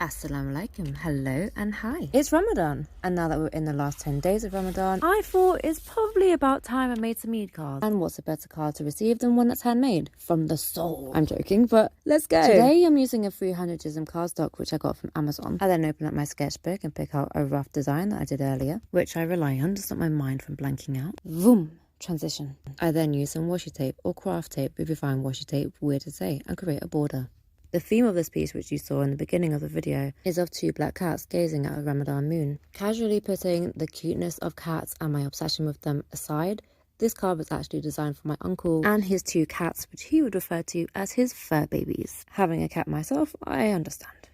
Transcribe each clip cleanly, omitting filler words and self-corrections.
As-salamu alaykum, hello and hi. It's Ramadan, and now that we're in the last 10 days of Ramadan, I thought it's probably about time I made some Eid cards. And what's a better card to receive than one that's handmade? From the soul. I'm joking, but let's go. Today I'm using a 300 jism cardstock which I got from Amazon. I then open up my sketchbook and pick out a rough design that I did earlier, which I rely on to stop my mind from blanking out. Vroom. Transition. I then use some washi tape or craft tape, if you find washi tape weird to say, and create a border. The theme of this piece, which you saw in the beginning of the video, is of two black cats gazing at a Ramadan moon. Casually putting the cuteness of cats and my obsession with them aside, this card was actually designed for my uncle and his two cats, which he would refer to as his fur babies. Having a cat myself, I understand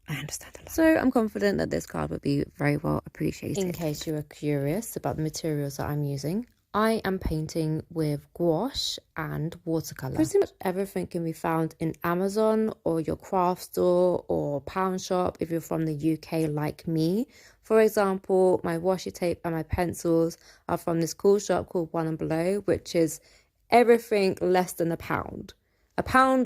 a lot. So I'm confident that this card would be very well appreciated. In case you are curious about the materials that I'm using, I am painting with gouache and watercolour. Pretty much everything can be found in Amazon or your craft store or pound shop if you're from the UK like me. For example, my washi tape and my pencils are from this cool shop called One and Below, which is everything less than a pound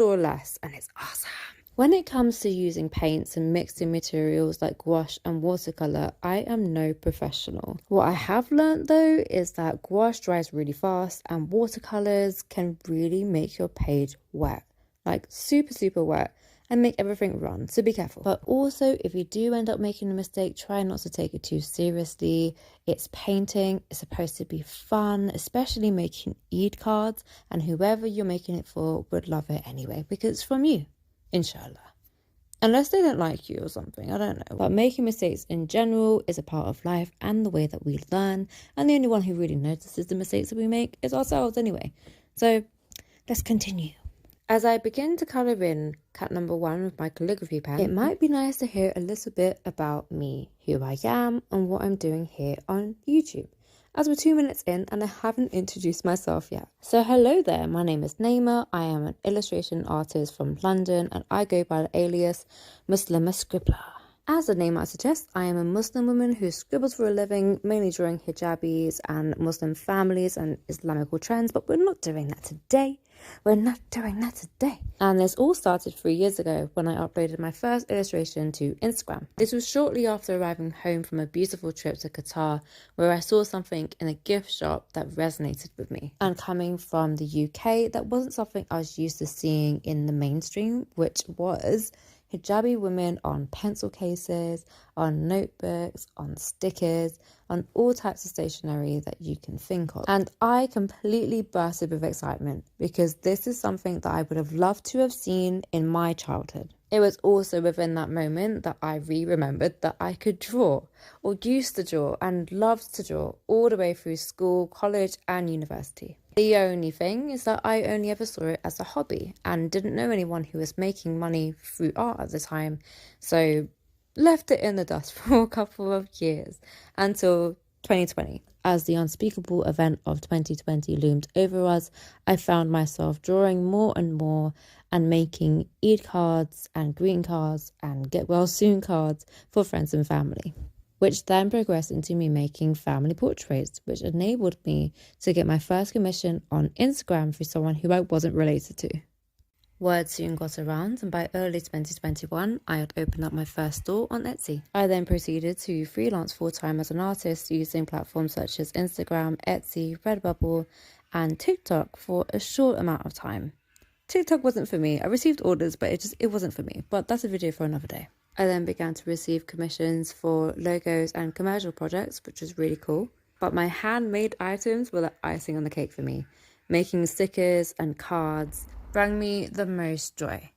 or less, and it's awesome. When it comes to using paints and mixing materials like gouache and watercolour, I am no professional. What I have learned though is that gouache dries really fast and watercolours can really make your page wet, like super wet, and make everything run, so be careful. But also, if you do end up making a mistake, try not to take it too seriously. It's painting, it's supposed to be fun, especially making Eid cards, and whoever you're making it for would love it anyway, because it's from you. Inshallah. Unless they don't like you or something, I don't know. But making mistakes in general is a part of life and the way that we learn. And the only one who really notices the mistakes that we make is ourselves anyway. So let's continue. As I begin to colour in cat number 1 with my calligraphy pen, it might be nice to hear a little bit about me, who I am and what I'm doing here on YouTube, as we're 2 minutes in and I haven't introduced myself yet. So hello there, my name is Naima. I am an illustration artist from London and I go by the alias Muslimah Scribbler. As the name might suggest, I am a Muslim woman who scribbles for a living, mainly drawing hijabis and Muslim families and Islamical trends, but we're not doing that today. And this all started 3 years ago when I uploaded my first illustration to Instagram. This was shortly after arriving home from a beautiful trip to Qatar, where I saw something in a gift shop that resonated with me. And coming from the UK, that wasn't something I was used to seeing in the mainstream, which was hijabi women on pencil cases, on notebooks, on stickers, on all types of stationery that you can think of. And I completely bursted with excitement because this is something that I would have loved to have seen in my childhood. It was also within that moment that I remembered that I could draw, or used to draw and loved to draw all the way through school, college and university. The only thing is that I only ever saw it as a hobby and didn't know anyone who was making money through art at the time, so left it in the dust for a couple of years until 2020. As the unspeakable event of 2020 loomed over us, I found myself drawing more and more and making Eid cards and greeting cards and get well soon cards for friends and family, which then progressed into me making family portraits, which enabled me to get my first commission on Instagram through someone who I wasn't related to. Word soon got around, and by early 2021, I had opened up my first store on Etsy. I then proceeded to freelance full-time as an artist using platforms such as Instagram, Etsy, Redbubble, and TikTok for a short amount of time. TikTok wasn't for me. I received orders, but it wasn't for me. But that's a video for another day. I then began to receive commissions for logos and commercial projects, which was really cool. But my handmade items were the icing on the cake for me. Making stickers and cards brought me the most joy.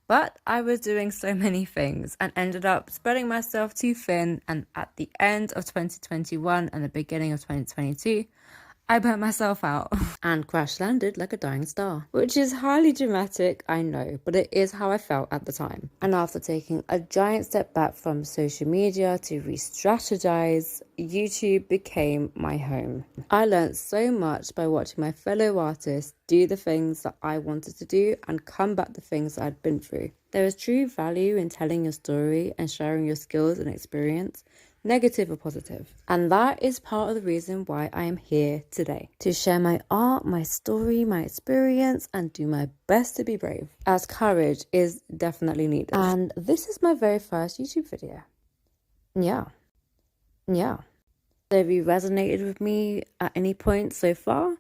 But I was doing so many things and ended up spreading myself too thin, and at the end of 2021 and the beginning of 2022, I burnt myself out and crash landed like a dying star, which is highly dramatic, I know, but it is how I felt at the time. And after taking a giant step back from social media to re-strategize, YouTube became my home. I learned so much by watching my fellow artists do the things that I wanted to do and combat the things that I'd been through. There is true value in telling your story and sharing your skills and experience. negative or positive. And that is part of the reason why I am here today, to share my art, my story, my experience, and do my best to be brave, as courage is definitely needed. And this is my very first YouTube video. Yeah. So if you resonated with me at any point so far,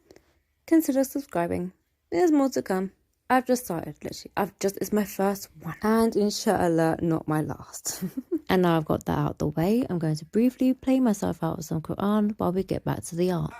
consider subscribing. There's more to come. I've just started, literally. It's my first one. And inshallah, not my last. And now I've got that out the way, I'm going to briefly play myself out with some Quran while we get back to the art.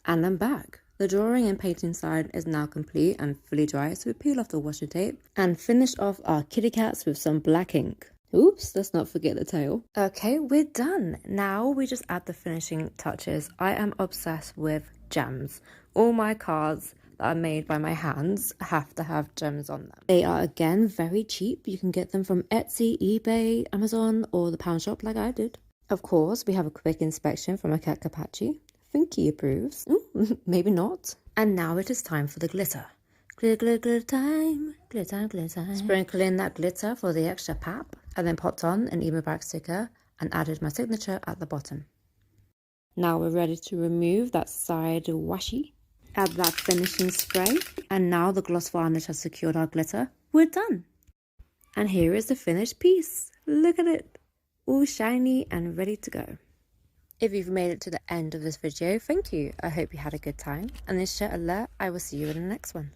And I'm back. The drawing and painting side is now complete and fully dry, so we peel off the washi tape and finish off our kitty cats with some black ink. Oops, let's not forget the tail. Okay, we're done. Now we just add the finishing touches. I am obsessed with gems. All my cards that are made by my hands have to have gems on them. They are, again, very cheap. You can get them from Etsy, eBay, Amazon, or the pound shop like I did. Of course, we have a quick inspection from a cat Kapachi. Think he approves. Ooh, maybe not. And now it is time for the glitter. Glitter time. Sprinkle in that glitter for the extra pap, and then popped on an Mubarak sticker and added my signature at the bottom. Now we're ready to remove that side washi. Add that finishing spray, and now the gloss varnish has secured our glitter. We're done. And here is the finished piece. Look at it. All shiny and ready to go. If you've made it to the end of this video, thank you. I hope you had a good time. And inshallah, I will see you in the next one.